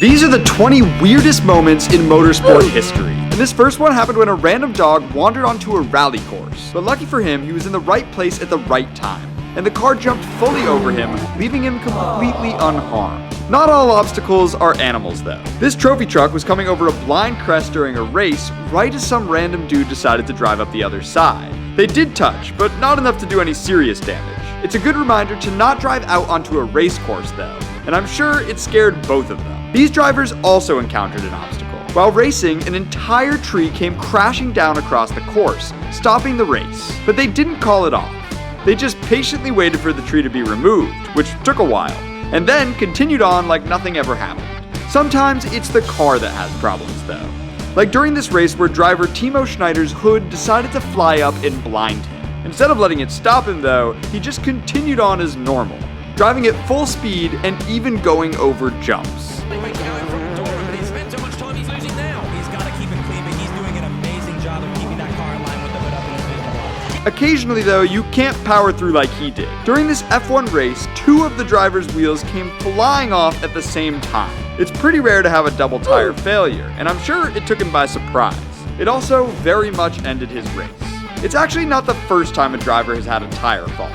These are the 20 weirdest moments in motorsport history. And this first one happened when a random dog wandered onto a rally course. But lucky for him, he was in the right place at the right time, and the car jumped fully over him, leaving him completely unharmed. Not all obstacles are animals though. This trophy truck was coming over a blind crest during a race right as some random dude decided to drive up the other side. They did touch, but not enough to do any serious damage. It's a good reminder to not drive out onto a race course though, and I'm sure it scared both of them. These drivers also encountered an obstacle. While racing, an entire tree came crashing down across the course, stopping the race. But they didn't call it off. They just patiently waited for the tree to be removed, which took a while, and then continued on like nothing ever happened. Sometimes it's the car that has problems though. Like during this race where driver Timo Schneider's hood decided to fly up and blind him. Instead of letting it stop him though, he just continued on as normal, driving at full speed and even going over jumps. Occasionally though, you can't power through like he did. During this F1 race, 2 of the driver's wheels came flying off at the same time. It's pretty rare to have a double tire failure, and I'm sure it took him by surprise. It also very much ended his race. It's actually not the first time a driver has had a tire fault.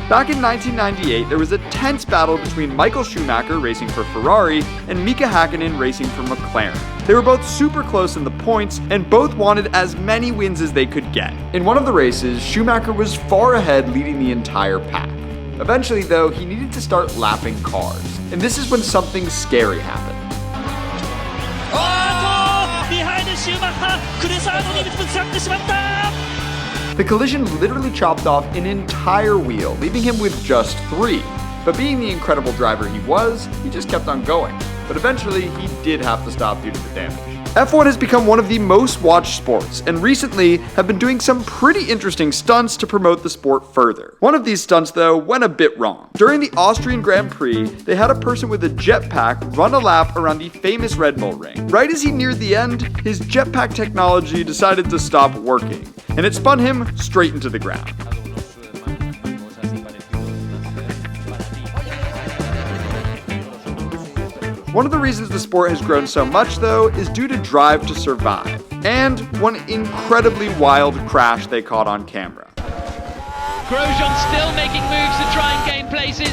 Back in 1998, there was a tense battle between Michael Schumacher racing for Ferrari and Mika Hakkinen racing for McLaren. They were both super close in the points and both wanted as many wins as they could get. In one of the races, Schumacher was far ahead, leading the entire pack. Eventually though, he needed to start lapping cars, and this is when something scary happened. The collision literally chopped off an entire wheel, leaving him with just 3. But being the incredible driver he was, he just kept on going. But eventually, he did have to stop due to the damage. F1 has become one of the most watched sports, and recently have been doing some pretty interesting stunts to promote the sport further. One of these stunts, though, went a bit wrong. During the Austrian Grand Prix, they had a person with a jetpack run a lap around the famous Red Bull ring. Right as he neared the end, his jetpack technology decided to stop working, and it spun him straight into the ground. One of the reasons the sport has grown so much, though, is due to Drive to Survive, and one incredibly wild crash they caught on camera. Grosjean still making moves to try and gain places.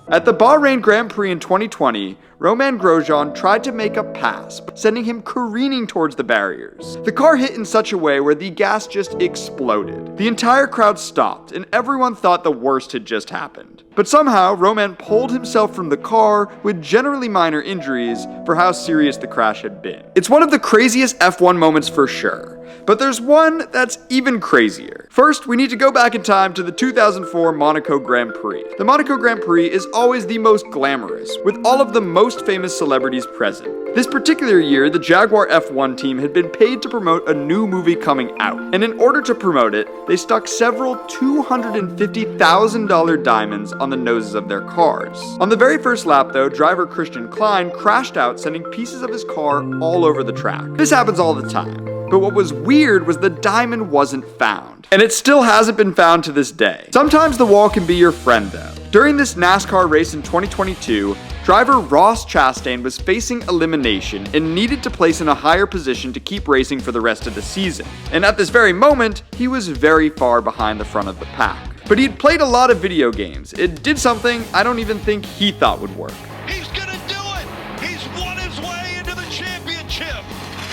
At the Bahrain Grand Prix in 2020, Romain Grosjean tried to make a pass, sending him careening towards the barriers. The car hit in such a way where the gas just exploded. The entire crowd stopped, and everyone thought the worst had just happened. But somehow, Romain pulled himself from the car with generally minor injuries for how serious the crash had been. It's one of the craziest F1 moments for sure. But there's one that's even crazier. First, we need to go back in time to the 2004 Monaco Grand Prix. The Monaco Grand Prix is always the most glamorous, with all of the most famous celebrities present. This particular year, the Jaguar F1 team had been paid to promote a new movie coming out, and in order to promote it, they stuck several $250,000 diamonds on the noses of their cars. On the very first lap though, driver Christian Klein crashed out, sending pieces of his car all over the track. This happens all the time. But what was weird was the diamond wasn't found. And it still hasn't been found to this day. Sometimes the wall can be your friend though. During this NASCAR race in 2022, driver Ross Chastain was facing elimination and needed to place in a higher position to keep racing for the rest of the season. And at this very moment, he was very far behind the front of the pack. But he'd played a lot of video games. It did something I don't even think he thought would work. He's gonna do it! He's won his way into the championship!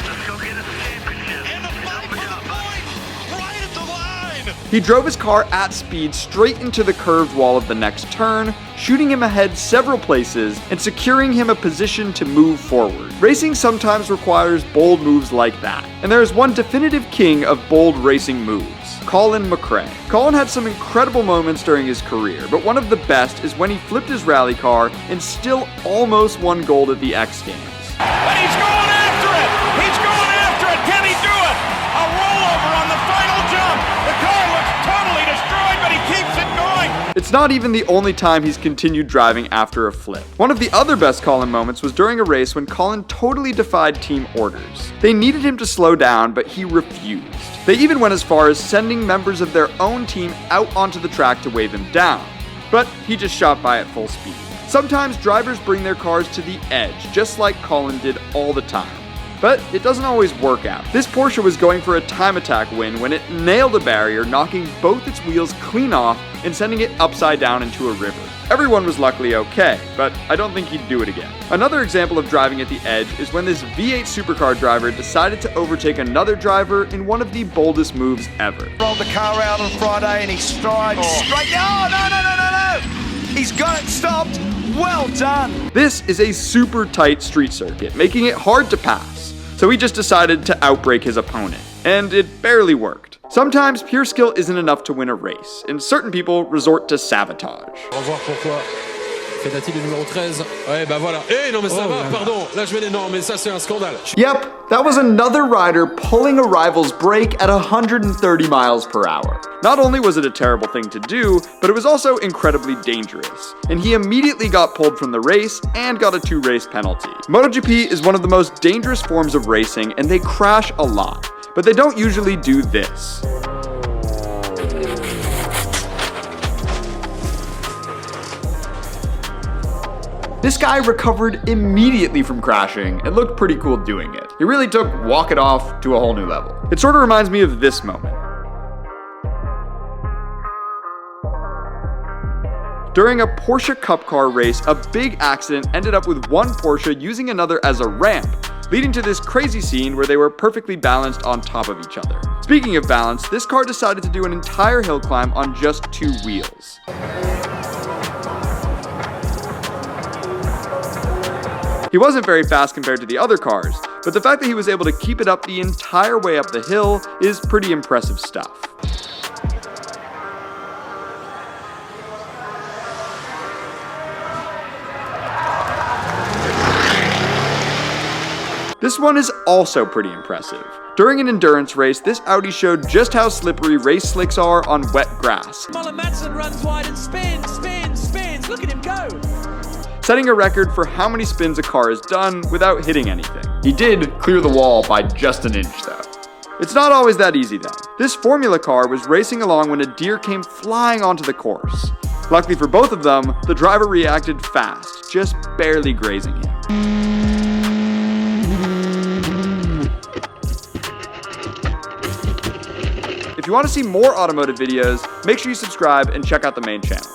Let's go get us a championship. And the fight for the point! Right at the line! He drove his car at speed straight into the curved wall of the next turn, shooting him ahead several places and securing him a position to move forward. Racing sometimes requires bold moves like that, and there is one definitive king of bold racing moves. Colin McCrae. Colin had some incredible moments during his career, but one of the best is when he flipped his rally car and still almost won gold at the X Games. And he's going after it! He's going after it! Can he do it? A rollover on the final jump! The car looks totally destroyed, but he keeps it going! It's not even the only time he's continued driving after a flip. One of the other best Colin moments was during a race when Colin totally defied team orders. They needed him to slow down, but he refused. They even went as far as sending members of their own team out onto the track to wave him down. But he just shot by at full speed. Sometimes drivers bring their cars to the edge, just like Colin did all the time. But it doesn't always work out. This Porsche was going for a time attack win when it nailed a barrier, knocking both its wheels clean off and sending it upside down into a river. Everyone was luckily okay, but I don't think he'd do it again. Another example of driving at the edge is when this V8 supercar driver decided to overtake another driver in one of the boldest moves ever. Rolled the car out on Friday and he strides straight. Oh, no! He's got it stopped. Well done. This is a super tight street circuit, making it hard to pass. So he just decided to outbrake his opponent, and it barely worked. Sometimes pure skill isn't enough to win a race, and certain people resort to sabotage. On va voir pourquoi. Fait-il le numéro 13? Ouais, bah voilà. Eh non mais ça va, pardon. Là je vais non mais ça c'est un scandale. Yep, that was another rider pulling a rival's brake at 130 miles per hour. Not only was it a terrible thing to do, but it was also incredibly dangerous. And he immediately got pulled from the race and got a 2-race penalty. MotoGP is one of the most dangerous forms of racing, and they crash a lot. But they don't usually do this. This guy recovered immediately from crashing and looked pretty cool doing it. He really took walk it off to a whole new level. It sort of reminds me of this moment. During a Porsche Cup car race, a big accident ended up with one Porsche using another as a ramp, leading to this crazy scene where they were perfectly balanced on top of each other. Speaking of balance, this car decided to do an entire hill climb on just 2 wheels. He wasn't very fast compared to the other cars, but the fact that he was able to keep it up the entire way up the hill is pretty impressive stuff. This one is also pretty impressive. During an endurance race, this Audi showed just how slippery race slicks are on wet grass. Mullen Madsen runs wide and spins. Look at him go. Setting a record for how many spins a car has done without hitting anything. He did clear the wall by just an inch though. It's not always that easy though. This Formula car was racing along when a deer came flying onto the course. Luckily for both of them, the driver reacted fast, just barely grazing him. If you want to see more automotive videos, make sure you subscribe and check out the main channel.